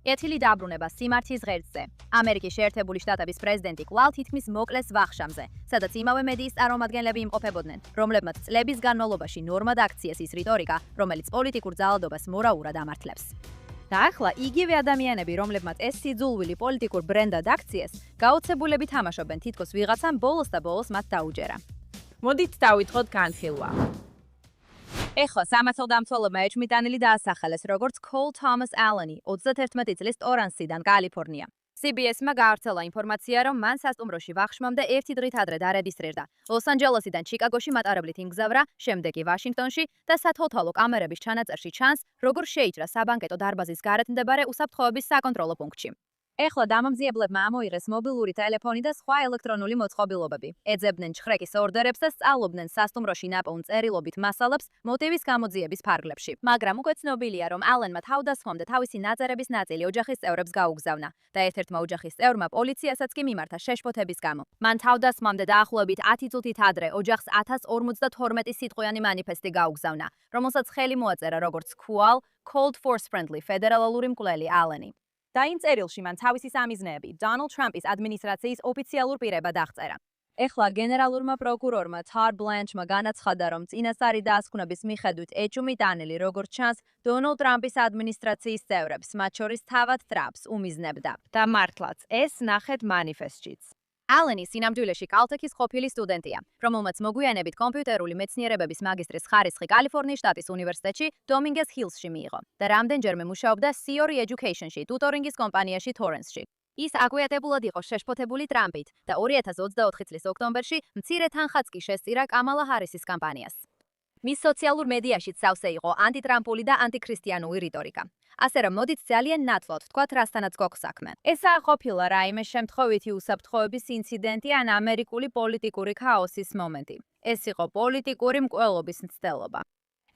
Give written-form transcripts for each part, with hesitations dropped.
კეთილი დაბრუნება სიმართლის ღერძზე. ამერიკის შეერთებული შტატების პრეზიდენტი კვლავ თითქმის მოკლეს ვახშამზე, სადაც იმავე მედიის წარმომადგენლები იმყოფებოდნენ, რომლებმაც წლების განმავლობაში ნორმად აქციეს ის რიტორიკა, რომელიც პოლიტიკურ ძალადობას მორალურად ამართლებს. და ახლა იგივე ადამიანები, რომლებმაც ეს სიძულვილი პოლიტიკურ ბრენდად აქციეს, გაოცებულები თამაშობენ თითქოს ვიღაცამ ბოლოს და ბოლოს მათ დაუჯერა. მოდით დავიწყოთ განხილვა. ეხლა სამართალდამცველებმა ეჭვმიტანილი დაასახელეს როგორც Cole Thomas Allen-ი 31 წლის ტორანსიდან, კალიფორნია. CBS-მა გაავრცელა ინფორმაცია, რომ მან სასტუმროში ვახშმამდე ერთი დღით ადრე დარეგისტრირდა. ლოს-ანჯელესიდან ჩიკაგოში მატარებლით იმგზავრა, შემდეგ კი ვაშინგტონში და სათვალთვალო კამერების ჩანაწერში ჩანს, როგორ შეიჭრა საბანკეტო დარბაზის გარეთ მდებარე უსაფრთხოების საკონტროლო პუნქტში. ეხლა დამამძიებლებმა ამოიღეს მობილური ტელეფონი და სხვა ელექტრონული მოწყობილობები. ეძებდნენ ჩხრეკის ორდერებს და სწავლობდნენ სასტუმროში ნაპოვნ წერილობით მასალებს მოტივის გამოძიების ფარგლებში. მაგრამ უკვე ცნობილია, რომ ალენმა თავდასხმამდე თავისი ნაწერების ნაწილი ოჯახის წევრებს გაუგზავნა და ერთ-ერთმა ოჯახის წევრმა პოლიციასაც კი მიმართა შეშფოთების გამო. მან თავდასხმამდე დაახლოებით 10 წუთით ადრე ოჯახს 1052 სიტყვიანი მანიფესტი გაუგზავნა, რომელსაც ხელი მოაწერა როგორც QAL, Cold Force Friendly ფედერალური მკვლელი ალენი. და იმ წერილში მან თავისი სამიზნეები Donald Trump-ის ადმინისტრაციის ოფიციალურ პირებად აღწერა. ეხლა გენერალურმა პროკურორმა Todd Blanche-მა განაცხადა, რომ წინასწარი დასკვნების მიხედვით ეჭვმიტანილი, როგორც ჩანს, Donald Trump-ის ადმინისტრაციის წევრებს, მათ შორის თავად Trump-ს უმიზნებდა. და მართლაც, ეს ნახეთ მანიფესტშიც. ალენი სინამდვილეში კალთექის ყოფილი სტუდენტია, რომელმაც მოგვიანებით კომპიუტერული მეცნიერებების მაგისტრის ხარისხი კალიფორნიის შტატის უნივერსიტეტში დომინგეს ჰილსში მიიღო და რამდენჯერმე მუშაობდა Theory Education-ში, ტუტორინგის კომპანიაში Torrance-ში. ის აგვიატებულად იყო შეშფოთებული ტრამპით და 2024 წლის ოქტომბერში მცირე თანხაც კი შესწირა კამალა ჰარისის კამპანიას. მის სოციალურ მედიაშიც სავსე იყო ანტიტრამპული და ანტიქრისტიანული რიტორიკა. ასე რომ მოდით ძალიან ნათლად ვთქვათ, რასთანაც გვაქვს საქმე. ესაა ყოფილა რაიმე შემთხვევითი უსაფრთხოების ინციდენტი ან ამერიკული პოლიტიკური ქაოსის მომენტი. ეს იყო პოლიტიკური მკვლელობის მცდელობა.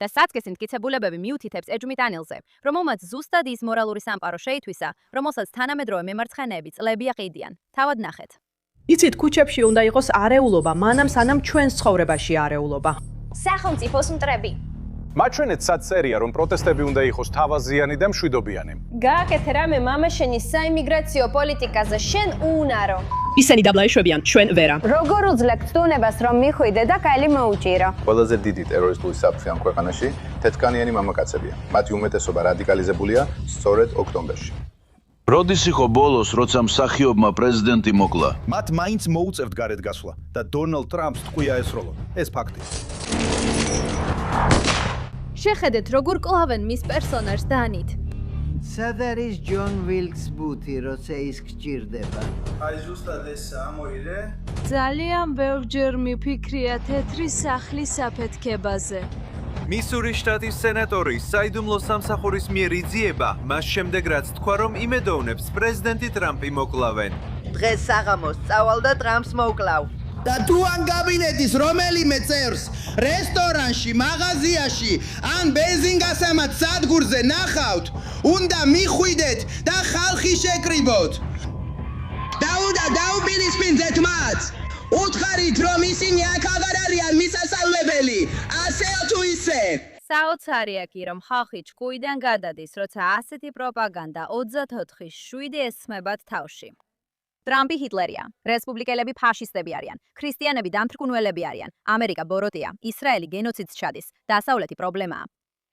და საცქეს მტკიცებულებები მიუთითებს ეჭვმიტანილზე, რომელმაც ზუსტად ის მორალური სამყარო შეითვისა, რომელსაც თანამედროვე მემარცხენეები წლები აყიდიან. თავად ნახეთ. იცით, ქუჩებში უნდა იყოს არეულობა, მანამ სანამ ჩვენს ცხოვრებაში არეულობა. სახელმწიფოს მტრები. მაჩვენეთ საცერია, რომ პროტესტები უნდა იყოს თავაზიანი და მშვიდობიანი. გააკეთე რამე მამა შენი საიმიგრაციო პოლიტიკაზე, შენ უუნარო. ისინი დაბლაიშვებიან, ჩვენ ვერა. როგორ უძლებ ცდუნებას, რომ მიხვიდე და კაილი მოუჭირო? ყველაზე დიდი ტერორისტული საფრთხე ამ ქვეყანაში თეთრკანიანი მამაკაცებია. მათი უმეტესობა რადიკალიზებულია სწორედ ოქტომბერში. როდის იყო ბოლოს, როცა მსახიობმა პრეზიდენტი მოკლა? მათ მაინც მოუწევთ გარეთ გასვლა და დონალდ ტრამპს ტყვია ესროლონ. ეს ფაქტი. შეხედეთ, როგორ კლავენ მის პერსონაჟს დანით. სად არის ჯონ ვილკს ბუთი, როცა ის გჭირდება? აი ზუსტად ეს ამოიღე. ძალიან ბევრჯერ მიფიქრია თეთრი სახლის აფეთქებაზე. მისურის შტატის სენატორი საიდუმლო სამსახურის მიერ იძიება, მას შემდეგ რაც თქვა, რომ იმედოვნებს პრეზიდენტი ტრამპი მოკლავენ. დღეს საღამოს წავალ და ტრამპს მოკლავ. და თუ ან კაბინეტის რომელიმე წევრს რესტორანში, მაღაზიაში ან ბენზინგასამაც სადგურზე ნახავთ, უნდა მიხვიდეთ და ხალხი შეკრიბოთ. დაუპირისპირდეთ მათ. უთხარით, რომ ისინი აქ აღარ არიან მისასალმებელი, ასეო თუ ისე. საოცარია კი, რომ ხალხი ჭკუიდან გადადის, როცა ასეთი პროპაგანდა 24/7 ესხმებათ თავში. ტრამპი ჰიტლერია, რესპუბლიკელები ფაშისტები არიან, ქრისტიანები დამთრგუნველები არიან, ამერიკა ბოროტია, ისრაელი გენოციდს ჩადის, დასავლეთი პრობლემაა.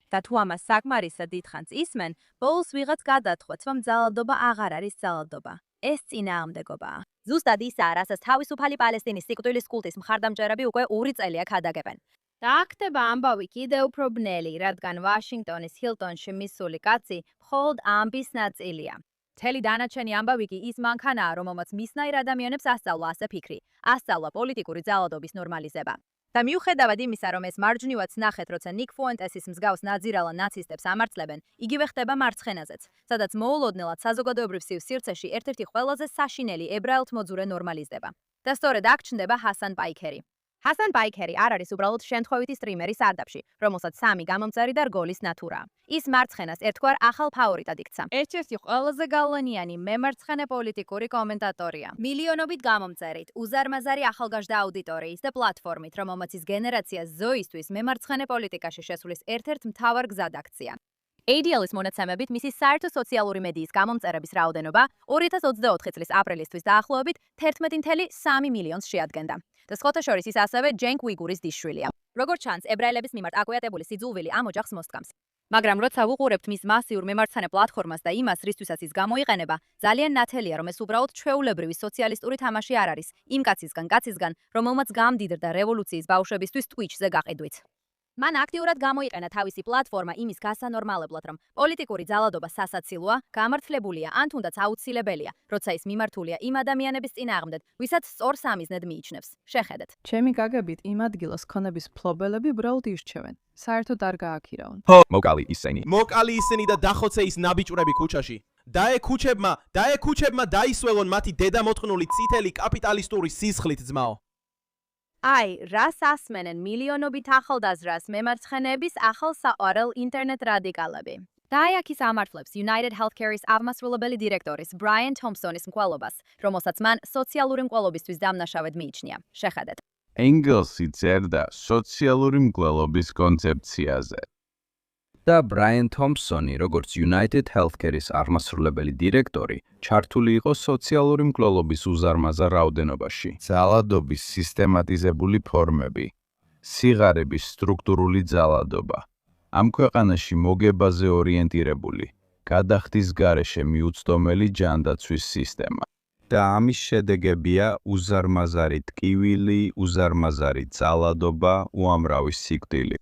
და თუ ამას საკმარისად დიდხანს ისმენ, ბოლოს ვიღაც გადათხვეთს, რომ ძალადობა აღარ არის ძალადობა. ეს წინააღმდეგობაა. ზუსტად ისაა, რასაც თავისუფალი პალესტინის სიკვდილის კულტის მხარდამჭერები უკვე 2 წელია ქადაგებენ. და აქ ხდება ამბავი კიდევ უფრო ბნელი, რადგან ვაშინგტონის ჰილტონში მისული კაცი მხოლოდ ამბის ნაწილია. მთელი დანარჩენი ამბავი კი ის მანქანაა, რომელმაც მისნაირ ადამიანებს ასწავლა ასე ფიქრი, ასწავლა პოლიტიკური ძალადობის ნორმალიზება. და მიუხედავად იმისა, რომ ეს მარჯვნივაც ნახეთ, როცა ნიკ ფუენტესის მსგავს ნაძირალა ნაცისტებს ამარცხლებენ, იგივე ხდება მარცხენაზეც, სადაც მოულოდნელად საზოგადოებრივ სივრცეში ერთ-ერთი ყველაზე საშინელი ებრაელთმოძურე ნორმალიზდება. და სწორედ აქ ჩნდება ჰასან პაიქერი. ჰასან პაიქერი არ არის უბრალოდ შემთხვევითი სტრიმერი სარდაფში, რომელსაც 3 გამომწერი და რგოლის ნათურაა. ის მარცხენას ერთგვარ ახალ ფავორიტად იქცა. ერთ-ერთი ყველაზე გავლენიანი მემარცხენე პოლიტიკური კომენტატორია. მილიონობით გამომწერით, უზარმაზარი ახალგაზრდა აუდიტორიის და პლატფორმით, რომელმაც ის გენერაცია ზოისთვის მემარცხენე პოლიტიკაში შესulis ერთ-ერთ მთავარ გზად აქცია. ADL-ის მონაცემებით მისი საერთო სოციალური მედიის გამომწერების რაოდენობა 2024 წლის აპრილისთვის დაახლოებით 11.3 მილიონს შეადგენდა. და სხვათა შორის ის ასევე ჯენკ უიგურის დისშვილია. როგორც ჩანს, ებრაელების მიმართ აკვიატებული სიძულვილი ამ ოჯახს მოსწამს. მაგრამ როცა ვუყურებთ მის მასიურ მემარცხენე პლატფორმას და იმას, რისთვისაც ის გამოიყენება, ძალიან ნათელია, რომ ეს უბრალოდ ჩვეულებრივი სოციალისტური თამაში არ არის, იმ კაცისგან, რომელმაც გამდიდრდა რევოლუციის ბავშვებისთვის Twitch-ზე გაყიდვით. მან აქტიურად გამოიყენა თავისი პლატფორმა იმის გასანორმალებლად, რომ პოლიტიკური ძალადობა სასაცილოა, გამართლებულია ან თუნდაც აუცილებელია, როცა ის მიმართულია იმ ადამიანების წინააღმდეგ, ვისაც სწორ სამიზნედ მიიჩნევს. შეხედეთ. ჩემი გაგებით იმ ადგილას ქონების ფლობელები უბრალოდ ირჩევენ. საერთოდ არ გააქირავენ. მოკალი ისინი და დახოცე ის ნაბიჭვრები ქუჩაში. დაე ქუჩებმა დაისველონ მათი დედამოწყნული წითელი კაპიტალისტური სისხლით ძმაო. აი, რას ასმენენ მილიონობით ახალგაზრდას მემარცხენეების ახალ საყვარელ ინტერნეტ რადიკალები. და აი აქ ის ამართლებს United Healthcare-ის აღმასრულებელი დირექტორის Brian Thompson-ის მკვლელობას, რომელსაც მან სოციალური მკვლელობისთვის დამნაშავედ მიიჩნია. შეხედეთ. ენგელსი წერდა სოციალური მკვლელობის კონცეფციაზე. და Brian Thompson-ი, როგორც United Healthcare-ის აღმასრულებელი დირექტორი, ჩართული იყო სოციალური მკვლელობის უზარმაზარ რაოდენობაში. ძალადობის სისტემატიზებული ფორმები, სიღარების სტრუქტურული ძალადობა, ამ ქვეყანაში მოგებაზე ორიენტირებული, გადახდის გარეშე მიუწვდომელი ჯანდაცვის სისტემა. და ამის შედეგებია უზარმაზარი ტკივილი, უზარმაზარი ძალადობა, უამრავი სიკვდილი.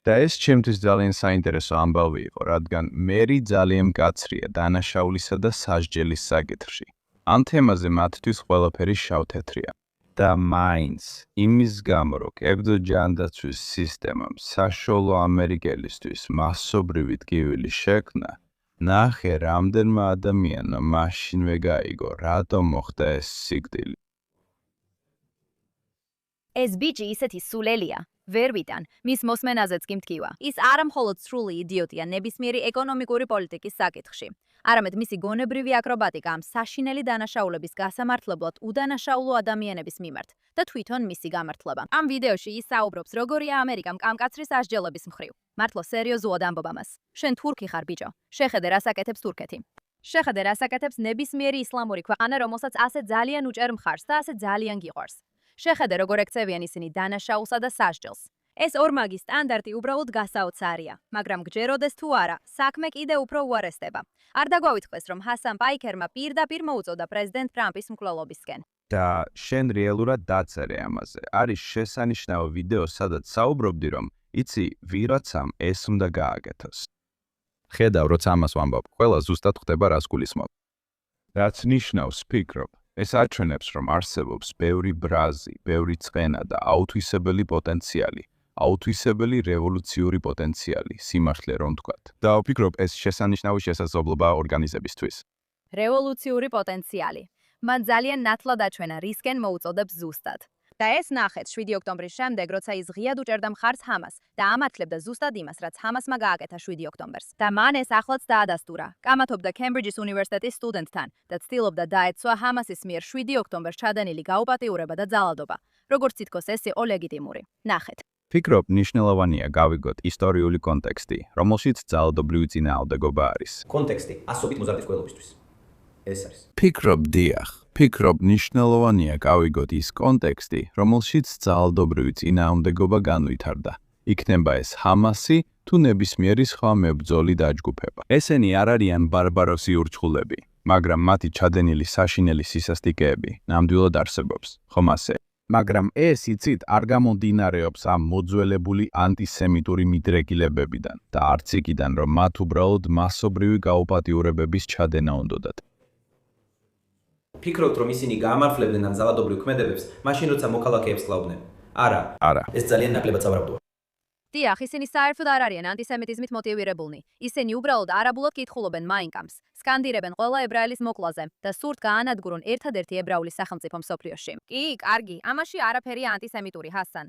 და ეს ჩემთვის ძალიან საინტერესო ამბავი იყო, რადგან მერი ძალიან მკაცრია დანაშაულისა და სასჯელის საკითხში. ამ თემაზე მათთვის ყველაფერი შავ-თეთრია. და მაინც იმის გამო, რომ კერძო ჯანდაცვის სისტემამ საშუალო ამერიკელისთვის მასობრივი ტკივილი შექმნა, ნახე რამდენმა ადამიანმა მაშინვე გაიგო, რატომ მოხდა ეს სიკვდილი. ეს ბიჭი ისეთი სულელია. ვერ ვიტან, მის მოსმენაზეც კი მტკივა. ის არა მხოლოდ სრული იდიოტია ნებისმიერი ეკონომიკური პოლიტიკის საკითხში. არამედ მისი გონებრივი აკრობატიკა ამ საშინელი დანაშაულების გასამართლებლად უდანაშაულო ადამიანების მიმართ და თვითონ მისი გამართლება. ამ ვიდეოში ის საუბრობს, როგორია ამერიკა მკამკაცრი სასჯელების მხრივ. მართლა სერიოზულად ამბობ ამას. შენ თურქი ხარ ბიჭო. შეხედე რას აკეთებს თურქეთი. შეხედე რას აკეთებს ნებისმიერი ისლამური ქვეყანა, რომელსაც ასე ძალიან უჭერ მხარს და ასე ძალიან გიყვარს. შეხედე როგორ ექცევიან ისინი დანაშაულსა და სასჯელს. ეს ორმაგი სტანდარტი უბრალოდ გასაოცარია, მაგრამ გჯეროდეს თუ არა, საქმე კიდე უფრო უარესდება. არ დაგვავითქვეს, რომ ჰასან პაიქერმა პირდაპირ მოუწოდა პრეზიდენტ ტრამპის მკვლელობისკენ. და შენ რეალურად დაწერე ამაზე. არის შესანიშნავი ვიდეო, სადაც საუბრობდი, რომ იცი, ვიღაცამ ეს უნდა გააკეთოს. ხედავ, როცა ამას ვამბობ, ყველა ზუსტად ხვდება რას გულისხმობ. რაც ნიშნავს ფიქრობ. ეს აჩვენებს, რომ არსებობს ბევრი ბრაზი, ბევრი წყენა და აუთვისებელი პოტენციალი, აუთვისებელი რევოლუციური პოტენციალი, სიმართლე რომ ვთქვათ. და ვფიქრობ, ეს შესანიშნავი შესაძლებლობა ორგანიზებისთვის. რევოლუციური პოტენციალი. მან ძალიან ნათლად აჩვენა, რისკენ მოუწოდებს ზუსტად. და ეს ნახეთ 7 ოქტომბრის შემდეგ, როცა ის ღიად უჭერდა მხარს ჰამას და ამართლებდა ზუსტად იმას, რაც ჰამასმა გააკეთა 7 ოქტომბერს. და მან ეს ახლაც დაადასტურა. კამათობდა კემბრიჯის უნივერსიტეტის სტუდენტთან და ცდილობდა დაეცვა ჰამასის მიერ 7 ოქტომბერს ჩადენილი გაუპატიურება და ძალადობა. როგორც თითქოს ეს იყო ლეგიტიმური. ნახეთ. ფიქრობ, მნიშვნელოვანია გავიგოთ ისტორიული კონტექსტი, რომელშიც ძალადობრივი წინააღმდეგობა არის. კონტექსტი ასობით მოზარდის ყველობისთვის. ეს არის. ფიქრობ, დიახ. ფიქრობ, მნიშვნელოვანია გავიგოთ ის კონტექსტი, რომელშიც ძალადობრივი წინააღმდეგობა განვითარდა. იქნება ეს ჰამასი თუ ნებისმიერი სხვა მებრძოლი დაჯგუფება. ესენი არ არიან ბარბაროსი ურჩხულები, მაგრამ მათი ჩადენილი საშინელი სისასტიკეები ნამდვილად არსებობს. ხომ ასე? მაგრამ ეს იცით არ გამომდინარეობს ამ მოძველებული ანტისემიტური მიდრეკილებებიდან და არც იქიდან, რომ მათ უბრალოდ მასობრივი გაუპატიურებების ჩადენა უნდოდათ. ფიქრობთ, რომ ისინი გაამართლებდნენ ამ ძალადობრივ ქმედებებს, მაშინ როცა მოქალაქეებს კლავდნენ? არა. ეს ძალიან ნაკლებად სავარაუდოა. დიახ, ისინი საერთოდ არ არიან ანტისემიტიზმით მოტივირებულნი. ისინი უბრალოდ არაბულად კითხულობენ Mein Kampfs, სკანდირებენ ყველა ებრაელის მოკლაზე და სურთ გაანადგურონ ერთადერთი ებრაული სახელმწიფო მსოფლიოში. კი, კარგი, ამაში არაფერია ანტისემიტური ჰასან.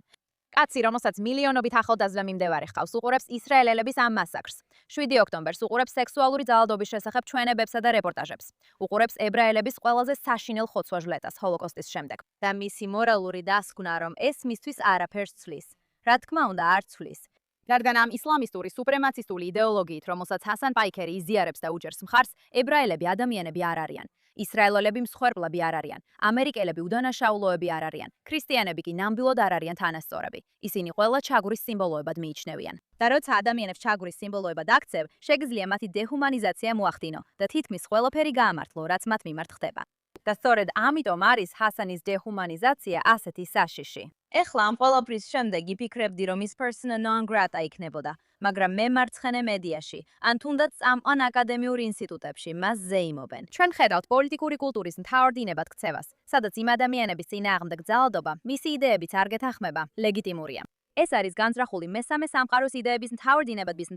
კაცი, რომელსაც მილიონობით ახალგაზრდა მიმდევარი ჰყავს, უყურებს ისრაელელების ამ მასაkrს. 7 ოქტომბერს უყურებს სექსუალური ძალადობის შესახებ ჩვენებებსა და რეპორტაჟებს. უყურებს ებრაელების ყველაზე საშინელ ხოცვა-ჟლეტას ჰოლოკოსტის შემდეგ. და მისი მორალური დასკვნა, რომ ეს მისთვის არაფერს ცვლის. რა თქმა უნდა, არ ცვლის. რადგან ამ ისლამისტური სუპრემაცისტული იდეოლოგიით, რომელსაც ჰასან პაიქერი იზიარებს და უჭერს მხარს, ებრაელები ადამიანები არ არიან. ისრაელელები მსხვერპლები არ არიან, ამერიკელები უდანაშაულოები არ არიან, ქრისტიანები კი ნამდვილად არ არიან თანასწორები. ისინი ყველა ჩაგვრის სიმბოლოებად მიიჩნევიან. და როცა ადამიანებს ჩაგვრის სიმბოლოებად აქცევ, შეგიძლია მათი დეჰუმანიზაცია მოახდინო და თითქმის ყველაფერი გაამართლო, რაც მათ მიმართ ხდება. და სწორედ ამიტომ არის ჰასანის დეჰუმანიზაცია ასეთი საშიში. ეხლა ამ ყველაფრის შემდეგ იფიქრებდი, რომ ის persona non grata იქნებოდა, მაგრამ მე მარცხენა მედიაში, ან თუნდაც ამ აკადემიურ ინსტიტუტებში მას ზეიმობენ. ჩვენ ხედავთ პოლიტიკური კულტურის მთავარ დინებად ქცევას, სადაც იმ ადამიანების წინააღმდეგ ძალადობა, მისი იდეებიც არ გეთანხმება, ლეგიტიმურია. ეს არის განზრახული მესამე სამყაროს იდეების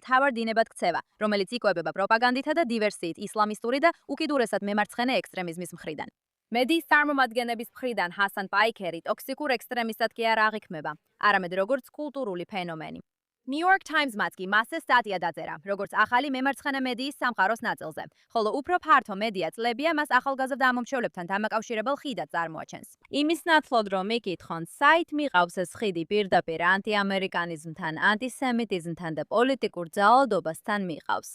მთავარ დინებად ქცევა, რომელიც იკვებება პროპაგანდითა და დივერსიით ისლამისტური და უკიდურესად მემარცხენე ექსტრემიზმის მხრიდან. მედიის წარმომადგენლების მხრიდან ჰასან პაიქერი ტოქსიკურ ექსტრემისტად კი არ აღიქმება, არამედ როგორც კულტურული ფენომენი. New York Times-მაც კი მასზე სტატია დაწერა, როგორც ახალი მემარცხენე მედიის სამყაროს ნაწილზე, ხოლო უფრო ფართო მედია წლებია მას ახალგაზრდა ამომრჩევლებთან დამაკავშირებელ ხიდად წარმოაჩენს. იმის ნაცვლად, რომ იკითხონ, საით მიყავს ეს ხიდი პირდაპირ ანტიამერიკანიზმთან, ანტისემიტიზმთან და პოლიტიკურ ძალადობასთან მიყავს.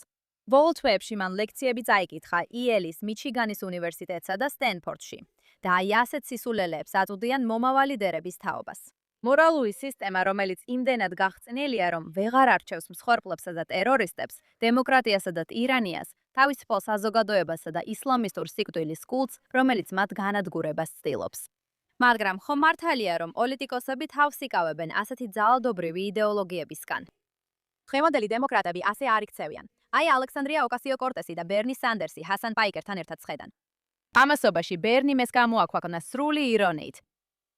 ვოლტვებში მან ლექციები წაიკითხა იელის, მიჩიგანის უნივერსიტეტსა და სტენფორდში და აი ასეთ სისულელეებს აწვდიან მომავალ ლიდერების თაობას. მორალური სისტემა, რომელიც იმდენად გახწნილია, რომ ვეღარ არჩევს მსხვერპლებსა და ტერორისტებს, დემოკრატიასა და ტირანიას, თავისუფალ საზოგადოებასა და ისლამისტურ სიკვდილის კულტს, რომელიც მათ განადგურებას ცდილობს. მაგრამ ხომ მართალია, რომ პოლიტიკოსები თავს იკავებენ ასეთი ძალადობრივი იდეოლოგიებისგან? დღევანდელი დემოკრატები ასე არ იქცევიან. აი ალექსანდრია ოკასიო-კორტესი და ბერნი სანდერსი ჰასან პაიქერთან ერთად ცხედან. ამასობაში ბერნი მეს გამოაქვეყნა სრული ირონიით.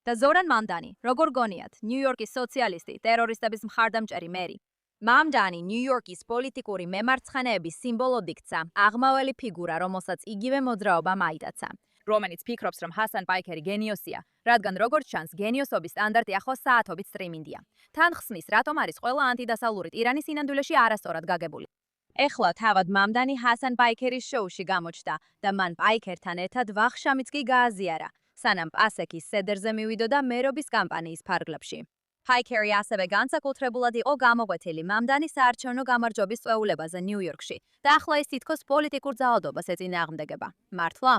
და ზორან მამდანი, როგორ გონიათ, ნიუ-იორკის სოციალისტი, ტერორისტების მხარდამჭერი მერი. მამდანი ნიუ-იორკის პოლიტიკური მემარცხენეების სიმბოლოდ იქცა, აღმაველი ფიგურა, რომელსაც იგივე მოძრაობამ აიტაცა, რომელიც ფიქრობს, რომ ჰასან პაიქერი გენიოსია, რადგან როგორც ჩანს, გენიოსობის სტანდარტი ახლა საათობით სტრიმინგია. თან ხსნის, რატომ არის ყველა ანტიდასავლური ტირანი სინამდვილეში არასწორად გაგებული. ეხლა თავად მამდანი ჰასან პაიქერის შოუში გამოჩნდა და მან პაიქერთან ერთად ვახშამიც კი გააზიარა, სანამ პასექის სედერზე მივიდო და მერობის კამპანიის ფარგლებში. პაიქერი ასევე განსაკუთრებულად იყო გამოკვეთილი მამდანის საარჩევნო გამარჯვების წვეულებაზე ნიუ-იორკში და ახლა ის თითქოს პოლიტიკურ ძალადობას ეწინააღმდეგება. მართლა?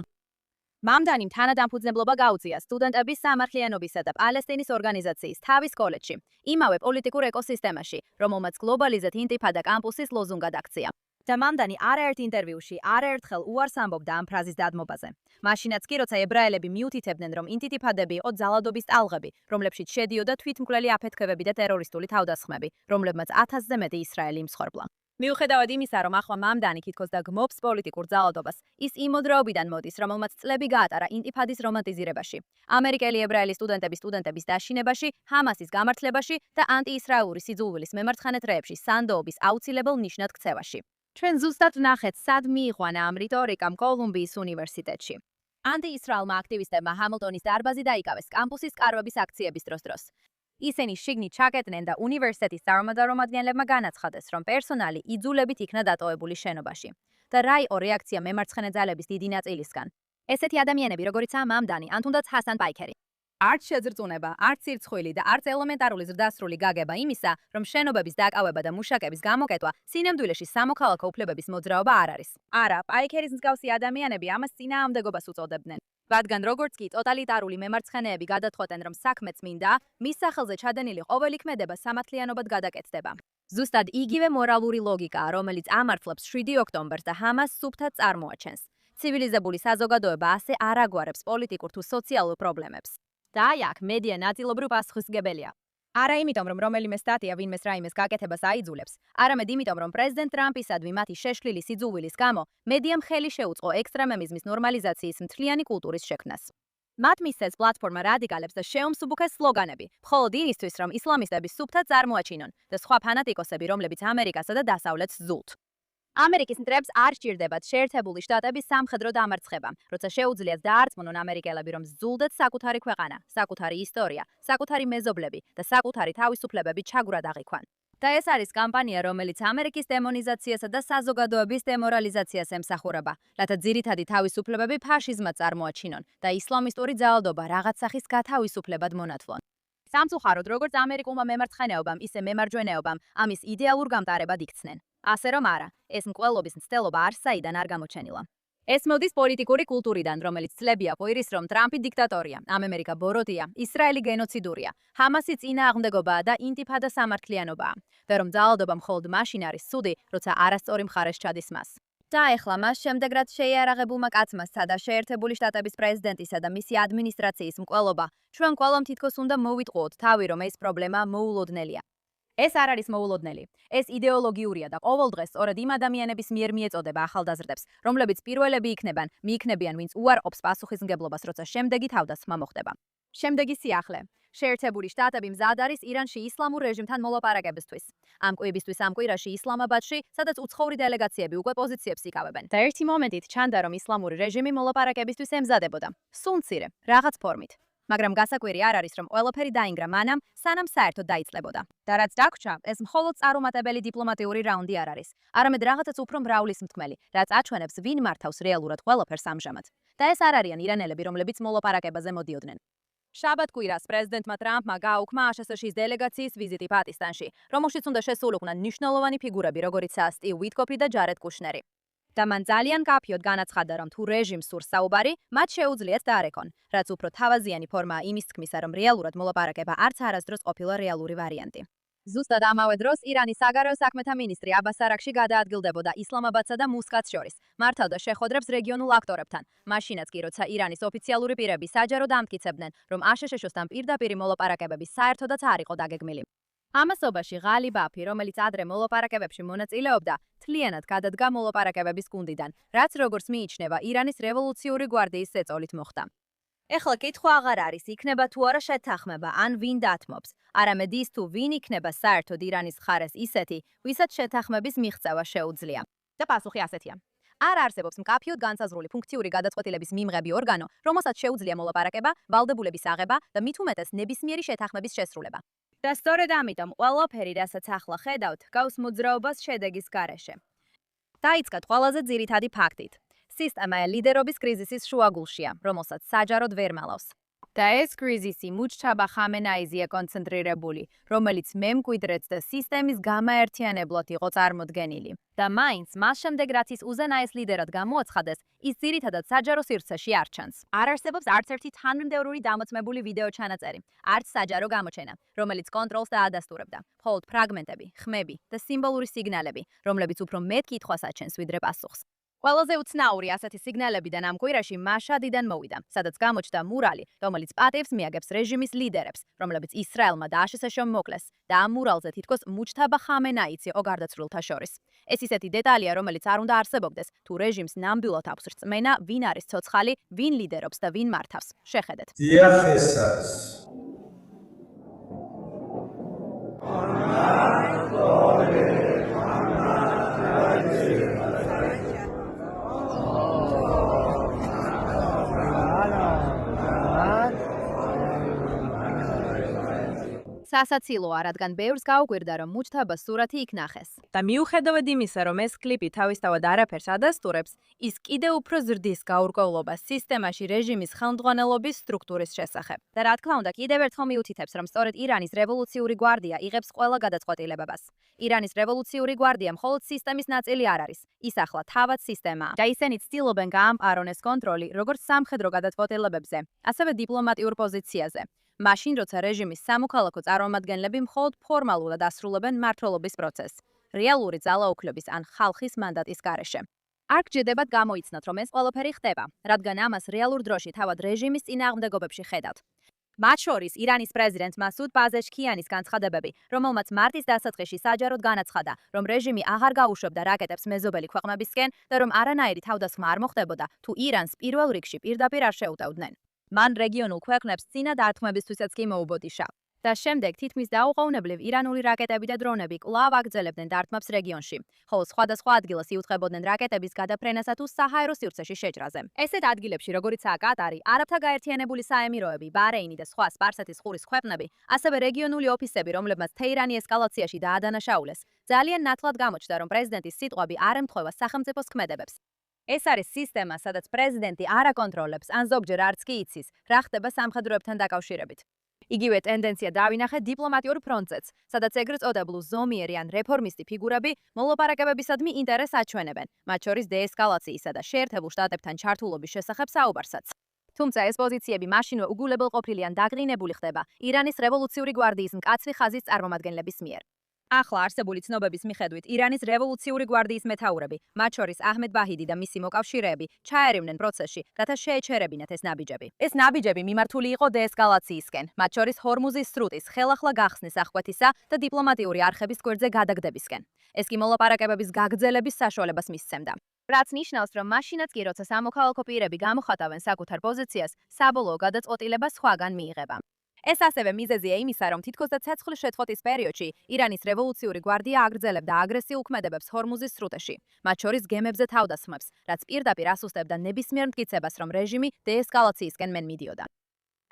მამდანიმ თანადამფუძნებლობა გაუწია სტუდენტების სამართლიანობისა და პალესტინის ორგანიზაციის თავის კოლეჯში, იმავე პოლიტიკურ ეკოსისტემაში, რომელმაც გლობალიზეთ ინტიფადა კამპუსის ლოზუნგად აქცია. და მამდანი არაერთ ინტერვიუში არაერთხელ უარს ამბობდა ამ ფრაზის დადმობაზე. მაშინაც კი, როცა ებრაელები მიუთითებდნენ, რომ ინტიფადები იყო ძალადობის ტალღები, რომლებშიც შედიოდა თვითმკვლელი აფეთქებები და ტერორისტული თავდასხმები, რომლებმაც 1000-ზე მეტი ისრაელი იმსხვერპლა. მიუხედავად იმისა, რომ ახლა მამდანი თითქოს და გმობს პოლიტიკურ ძალადობას, ის იმ მოძრაობიდან მოდის, რომელმაც წლები გაატარა ინტიფადის რომანტიზირებაში, ამერიკელი ებრაელი სტუდენტების დაშინებაში, ჰამასის გამართლებაში და ანტიისრაელური სიძულვილის მემარცხენე დროებში სანდოობის აუცილებელ ნიშნად ქცევაში. ჩვენ ზუსტად ვნახეთ, სად მიიყვანა ამ რიტორიკამ კოლუმბიის უნივერსიტეტში. ანტიისრაელმა აქტივისტებმა ჰამილტონის დარბაზი დაიკავეს კამპუსის კარვების აქციების დროს. ისინი შიგნით ჩაკეტნენ და უნივერსიტეტის წარმომადგენლებმა განაცხადეს, რომ პერსონალი იძულებით იქნა დატოვებული შენობაში. და რა იყო რეაქცია მემარცხენე ძალების დიდი ნაწილისგან? ესეთი ადამიანები, როგორიცაა მამდანი, ან თუნდაც ჰასან პაიქერი. არც შეძრწუნება, არც სირცხვილი და არც ელემენტარული ზრდასრული გაგება იმისა, რომ შენობების დაკავება და მუშაკების გამოკეტვა სინამდვილეში სამოქალაქო უფლებების მოძრაობა არ არის. არა, პაიქერის მსგავსი ადამიანები ამას წინააღმდეგობას უწოდებდნენ. რადგან როგორც კი ტოტალიტარული მემარცხენეები გადაწყვეტენ, რომ საქმე წმინდა, მის სახელზე ჩადენილი ყოველი ქმედება სამართლიანობად გადაკეთდება. ზუსტად იგივე მორალური ლოგიკაა, რომელიც ამართლებს 7 ოქტომბერს და ჰამას სუფთად წარმოაჩენს. ცივილიზებული საზოგადოება ასე არ აგვარებს პოლიტიკურ თუ სოციალურ პრობლემებს. და აი აქ მედია ნაწილობრივ პასუხისმგებელია. არა იმიტომ, რომ რომელიმე სტატია ვინმეს რაიმეს გაკეთებას აიძულებს, არამედ იმიტომ, რომ პრეზიდენტ ტრამპისადმი მათი შეშლილი სიძულვილის გამო მედიამ ხელი შეუწყო ექსტრემიზმის ნორმალიზაციის მთლიანი კულტურის შექმნას. მათ მისცეს პლატფორმა რადიკალებს და შეუმსუბუქეს სლოგანები, მხოლოდ იმისთვის, რომ ისლამისტები სუფთად წარმოაჩინონ და სხვა ფანატიკოსები, რომლებიც ამერიკასა და დასავლეთს ზულთ. ამერიკის მტრებს არ სჭირდებათ შეერთებული შტატების სამხედრო დამარცხება, როცა შეუძლიათ დაარწმუნონ ამერიკელები, რომ ზულდეთ საკუთარი ქვეყანა, საკუთარი ისტორია, საკუთარი მეზობლები და საკუთარი თავისუფლებები ჩაგვრად აღიქვან. და ეს არის კამპანია, რომელიც ამერიკის დემონიზაციასა და საზოგადოების დემორალიზაციას ემსახურება, რათა ძირითადი თავისუფლებები ფაშიზმად წარმოაჩინონ და ისლამისტური ძალადობა რაღაც სახის გათავისუფლებად მონათლონ. სამწუხაროდ, როგორც ამერიკულმა მემარცხენეობამ, ისე მემარჯვენეობამ ამის იდეალურ გამტარებად იქცნენ. ასე რომ არა, ეს მკვლელობის მცდელობა არც საიდან არ გამოჩენილა. ეს მოდის პოლიტიკური კულტურიდან, რომელიც ძლებია ყვირის, რომ ტრამპი დიქტატორია, ამერიკა ბოროტია, ისრაელი გენოციდურია, ჰამასი წინააღმდეგობაა და ინტიფადა სამართლიანობაა. და რომ ძალადობა მხოლოდ მაშინ არის ცუდი, როცა არასწორი მხარეს ჩადის მას. და ეხლა მას შემდეგ რაც შეიარაღებულმა კაცმა სცადა შეერთებული შტატების პრეზიდენტისა და მისი ადმინისტრაციის მკვლელობა, ჩვენ ყველამ თითქოს უნდა მოვიტყუოთ თავი, რომ ეს პრობლემა მოულოდნელია. ეს არ არის მოულოდნელი. ეს იდეოლოგიურია და ყოველ დღეს სწორედ იმ ადამიანების მიერ მიეწოდება ახალდაზრდებს, რომლებიც პირველები იქნებიან, მიიქნებიან, ვინც უარყოფს პასუხისმგებლობას, როცა შემდეგი თავდასხმა მოხდება. შემდეგი სიახლე. შეერთებული შტატები მზად არის ირანში ისლამურ რეჟიმთან მოლაპარაკებისთვის. ამ კვირისთვის ამ კვირაში ისლამაბადში, სადაც უცხოური დელეგაციები უკვე პოზიციებს იკავებენ. და ერთი მომენტით ჩანდა, რომ ისლამური რეჟიმი მოლაპარაკებისთვის ემზადებოდა. სულ მცირე, რაღაც ფორმით. მაგრამ გასაკვირი არ არის, რომ ყველაფერი დაინგრა მანამ, სანამ საერთოდ დაიწყებოდა. და რაც დაგვრჩა, ეს მხოლოდ წარუმატებელი დიპლომატიური რაუნდი არ არის, არამედ რაღაცაც უფრო მრავლის მთქმელი, რაც აჩვენებს, ვინ მართავს რეალურად ყველაფერს ამჟამად. და ეს არ არიან ირანელები, რომლებიც მოლაპარაკებაზე მოდიოდნენ. შაბათ-კვირას პრეზიდენტმა ტრამპმა გააუქმა აშშ-ის დელეგაციის ვიზიტი პაკისტანში, რომელშიც უნდა შესულიყვნენ მნიშვნელოვანი ფიგურები, როგორიცაა სტივ უიტკოფი და ჯარედ კუშნერი. და მან ძალიან კაფიოდ განაცხადა, რომ თუ რეჟიმს სურს საუბარი, მათ შეუძლიათ დაარეკონ, რაც უფრო თავაზიანი ფორმაა იმის თქმისა, რომ რეალურად მოლაპარაკება არც არასდროს ყოფილა რეალური ვარიანტი. ზუსტად ამავე დროს ირანის საგარეო საქმეთა მინისტრი აბას არაქში გადაადგილდებოდა ისლამაბადსა და მუსკატს შორის, მართავდა შეხვედრებს რეგიონულ აქტორებთან, მაშინაც კი როცა ირანის ოფიციალური პირები საჯაროდ ამტკიცებდნენ, რომ აშშ-სთან პირდაპირი მოლაპარაკებები საერთოდაც არ იყო დაგეგმილი. ამასობაში ღალი ბაფი, რომელიც ადრე მოლაპარაკებებში მონაწილეობდა, თლიანად გადადგა მოლაპარაკებების გუნდიდან, რაც როგორც მიიჩნევა, ირანის რევოლუციური გვარდიის წეწოლით მოხდა. ეხლა კითხვა აღარ არის, იქნება თუ არა შეთანხმება, ან ვინ დათმობს, არამედ ის თუ ვინ იქნება საერთოდ ირანის მხარეს ისეთი, ვისაც შეთანხმების მიღწევა შეუძლია. და პასუხი ასეთია. არ არსებობს მკაფიოდ განსაზღვრული ფუნქციური გადაწყვეტილების მიმღები ორგანო, რომელსაც შეუძლია მოლაპარაკება, ვალდებულების აღება და მით უმეტეს ნებისმიერი შეთანხმების შესრულება. და სწორედ ამიტომ ყველაფერი, რასაც ახლა ხედავთ, გავს მოძრაობას შედეგის გარეშე. დაიწყეთ ყველაზე ძირითადი ფაქტით. სისტემა ლიდერობის კრიზისის შუაგულშია, რომელსაც საჯაროდ ვერ მალავს. და ეს კრიზისი მუჯთაბა ხამენაიზია კონცენტრირებული, რომელიც მემკვიდრეც და სისტემის გამაერთიანებლად იყო წარმოდგენილი. და მაინც მას შემდეგ რაც ის უზენაეს ლიდერად გამოაცხადეს, ის ძირითადად საჯარო სივრცეში არ ჩანს. არ არსებობს არც ერთი თანმიმდევრული დამოწმებული ვიდეო ჩანაწერი, არც საჯარო გამოჩენა, რომელიც კონტროლს დაადასტურებდა. მხოლოდ ფრაგმენტები, ხმები და სიმბოლური სიგნალები, რომლებიც უფრო მეტ კითხვას აჩენს ვიდრე პასუხს. ყველაზე უცნაური ასეთი სიგნალებიდან ამ კვირაში მაშადიდან მოვიდა, სადაც გამოჩნდა მურალი, რომელიც პატივს მიაგებს რეჟიმის ლიდერებს, რომლებიც ისრაელმა და აშშ-მ მოკლეს, და ამ მურალზე თითქოს მუჯთაბა ხამენაიც იყო გარდაცვლილთა შორის. ეს ისეთი დეტალია, რომელიც არ უნდა არსებობდეს, თუ რეჟიმს ნამდვილად აქვს რწმენა, ვინ არის ცოცხალი, ვინ ლიდერობს და ვინ მართავს. შეხედეთ. დიახ, ეს არის. სასაცილოა, რადგან ბევრს გაუკვირდა, რომ მუჯთაბას სურათი იქ ნახეს. და მიუხედავად იმისა, რომ ეს კლიპი თავისთავად არაფერს ადასტურებს, ის კიდევ უფრო ზრდის გაურკვევლობას სისტემაში რეჟიმის ხელმძღვანელობის სტრუქტურის შესახებ. და რა თქმა უნდა, კიდევ ერთხელ მიუთითებს, რომ სწორედ ირანის რევოლუციური გვარდია იღებს ყველა გადაწყვეტილებებას. ირანის რევოლუციური გვარდია მხოლოდ სისტემის ნაწილი არ არის. ის ახლა თავად სისტემაა. და ისინი ცდილობენ გაამყარონ ეს კონტროლი როგორც სამხედრო გადაწყვეტილებებზე, ასევე დიპლომატიურ პოზიციაზე. მაშინ, როცა რეჟიმის სამოქალაქო წარმომადგენლები მხოლოდ ფორმალურად ასრულებენ მმართველობის პროცესს, რეალური ძალაუფლების ან ხალხის მანდატის გარეშე. არ გჯდებათ გამოიცნოთ, რომ ეს ყველაფერი ხდება, რადგან ამას რეალურ დროში თავად რეჟიმის წინააღმდეგობებში ხედავთ. მათ შორის ირანის პრეზიდენტ მასუდ პაზეშქიანის განცხადებები, რომელმაც მარტის დასაწყისში საჯაროდ განაცხადა, რომ რეჟიმი აღარ გაუშვებდა რაკეტებს მეზობელი ქვეყნებისკენ და რომ არანაირი თავდასხმა არ მოხდებოდა, თუ ირანს პირველ რიგში პირდაპირ არ შეუტევდნენ. მან რეგიონულ ქვეყნებს წინა დარტყმებისთვისაც კი მოუბოდიშა. და შემდეგ თითქმის დაუყოვნებლივ ირანული რაკეტები და დრონები კვლავ აგრძელებდნენ დარტყმებს რეგიონში, ხოლო სხვადასხვა ადგილას იუწყებოდნენ რაკეტების გადაფრენასა თუ საჰაერო სივრცეში შეჭრაზე. ესეთ ადგილებში, როგორიცაა კატარი, არაბთა გაერთიანებული საემიროები, ბარეინი და სხვა სპარსეთის ყურის ქვეყნები, ასევე რეგიონული ოფისები, რომლებმაც თეირანი ესკალაციაში დაადანაშაულეს, ძალიან ნათლად გამოჩნდა, რომ პრეზიდენტის სიტყვები არ ემთხვევა სახელმწიფოს ქმედებებს. ეს არის სისტემა, სადაც პრეზიდენტი არ აკონტროლებს, ან ზოგჯერ არც კი იცის, რა ხდება სამხედროებთან დაკავშირებით. იგივე ტენდენცია დავინახეთ დიპლომატიურ ფრონტზეც, სადაც ეგრეთ წოდებული ზომიერი ან რეფორმისტი ფიგურები მოლაპარაკებებისადმი ინტერესს აჩვენებენ, მათ შორის დეესკალაციისა და შეერთებულ შტატებთან ჩართულობის შესახებ საუბარსაც. თუმცა ეს პოზიციები მაშინვე უგულებელყოფილი ან დაკრინებული ხდება ირანის რევოლუციური გვარდიის მკაცრი ხაზის წარმომადგენლების მიერ. ახლა არსებული ცნობების მიხედვით ირანის რევოლუციური გვარდიის მეთაურები, მათ შორის აჰმედ ბაჰიდი და მისი მოკავშირეები, ჩაერივნენ პროცესში, რათა შეეჩერებინათ ეს ნაბიჯები. ეს ნაბიჯები მიმართული იყო დეესკალაციისკენ, მათ შორის ჰორმუზის სრუტის ხელახლა გახსნის აღკვეთისა და დიპლომატიური არხების გვერდზე გადაგდებისკენ. ეს კი მოლაპარაკებების გაგრძელების საშუალებას მისცემდა. რაც ნიშნავს, რომ მაშინაც კი, როცა სამოქალაქო პირები გამოხატავენ საკუთარ პოზიციას, საბოლოო გადაწყვეტილება სხვაგან მიიღება. ეს ასევე მიზეზია იმისა, რომ თითქოს და ცეცხლის შეწყვეტის პერიოდში ირანის რევოლუციური გვარდია აგრძელებდა აგრესიულ ქმედებებს ჰორმუზის სრუტეში, მათ შორის გემებზე თავდასხმებს, რაც პირდაპირ ასუსტებდა ნებისმიერ მტკიცებას, რომ რეჟიმი დეესკალაციისკენ მენ მიდიოდა.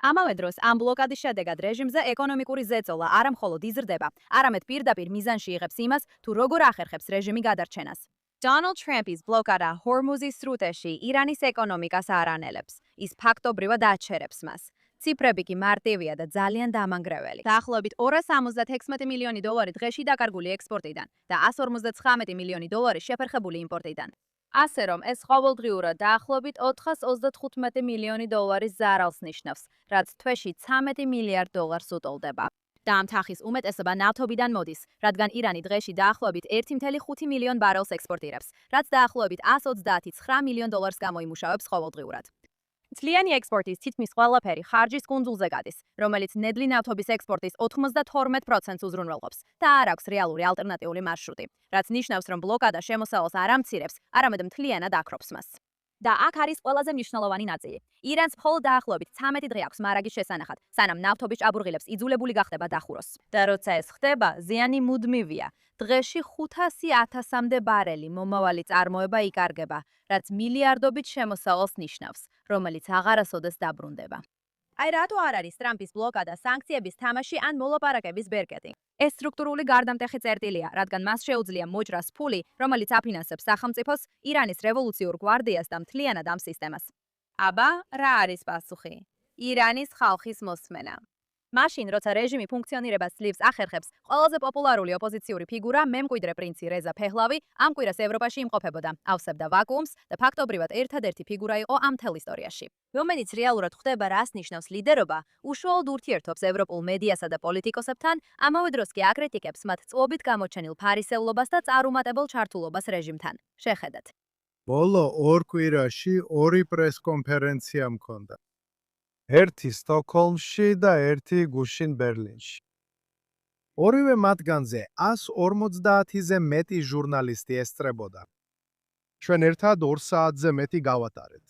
ამავე დროს ამ ბლოკადის შედეგად რეჟიმზე ეკონომიკური ზეწოლა არა მხოლოდ იზრდება, არამედ პირდაპირ მიზანში იღებს იმას, თუ როგორ ახერხებს რეჟიმი გადარჩენას. Donald Trump-ის ბლოკადა ჰორმუზის სრუტეში ირანის ეკონომიკას არ ანელებს, ის ფაქტობრივად აჩერებს მას. ციფრები კი მარტივია და ძალიან დამანგრეველი. დაახლოებით 276 მილიონი დოლარი დღეში დაკარგული ექსპორტიდან და 159 მილიონი დოლარი შეფერხებული იმპორტიდან. ასე რომ ეს ყოველდღიურად დაახლოებით 435 მილიონი დოლარის ზარალს ნიშნავს, რაც თვეში 13 მილიარდ დოლარს უტოლდება. და ამ თანხის უმეტესობა ნავთობიდან მოდის, რადგან ირანი დღეში დაახლოებით 1.5 მილიონ ბარელს ექსპორტირებს, რაც დაახლოებით 139 მილიონ დოლარს გამოიმუშავებს ყოველდღიურად. Ძლიანი ექსპორტის თითქმის ყველაფერი ხარჯის კუნძულზე გადის, რომელიც ნედლი ნავთობის ექსპორტის 92%-ს უზრუნველყოფს და არ აქვს რეალური ალტერნატიული მარშრუტი, რაც ნიშნავს, რომ ბლოკადა შემოსავალს არ ამცირებს, არამედ მთლიანად აქრობს მას. და აქ არის ყველაზე მნიშვნელოვანი ნაწილი. ირანს მხოლოდ დაახლოებით 13 დღე აქვს მარაგის შესანახად, სანამ ნავთობის ჭაბურღილებს იძულებული გახდება დახუროს. და როცა ეს ხდება, ზიანი მუდმივია. დღეში 500.000-მდე ბარელი მომავალი წარმოება იკარგება, რაც მილიარდობით შემოსავალს ნიშნავს, რომელიც აღარასოდეს დაბრუნდება. აი რატო არ არის ტრამპის ბლოკადა სანქციების თამაში ან მოლაპარაკების ბერკეტი? ეს სტრუქტურული გარდამტეხი წერტილია, რადგან მას შეუძლია მოჭრას ფული, რომელიც აფინანსებს სახელმწიფოს, ირანის რევოლუციურ გვარდიას და მთლიანად ამ სისტემას. აბა, რა არის პასუხი? ირანის ხალხის მოსმენა. მაშინ, როცა რეჟიმი ფუნქციონირებას ძლივს ახერხებს, ყველაზე პოპულარული ოპოზიციური ფიგურა მემკვიდრე პრინცი რეზა ფეჰლავი ამ კვირას ევროპაში იმყოფებოდა, ავსებდა ვაკუუმს და ფაქტობრივად ერთადერთი ფიგურა იყო ამ მთელ ისტორიაში. რომელიც რეალურად ხვდება, რას ნიშნავს ლიდერობა, უშუალოდ ურთიერთობს ევროპულ მედიასა და პოლიტიკოსებთან, ამავე დროს კი აკრიტიკებს მათ წლობით გამოჩენილ ფარისევლობას და წარუმატებელ ჩართულობას რეჟიმთან. შეხედეთ. ბოლო 2 კვირაში 2 პრესკონფერენცია მქონდა. ერთი სტოკჰოლმში და ერთი გუშინ ბერლინში. ორივე მათგანზე 150-ზე მეტი ჟურნალისტი ესწრებოდა. ჩვენ ერთად 2 საათზე მეტი გავატარეთ.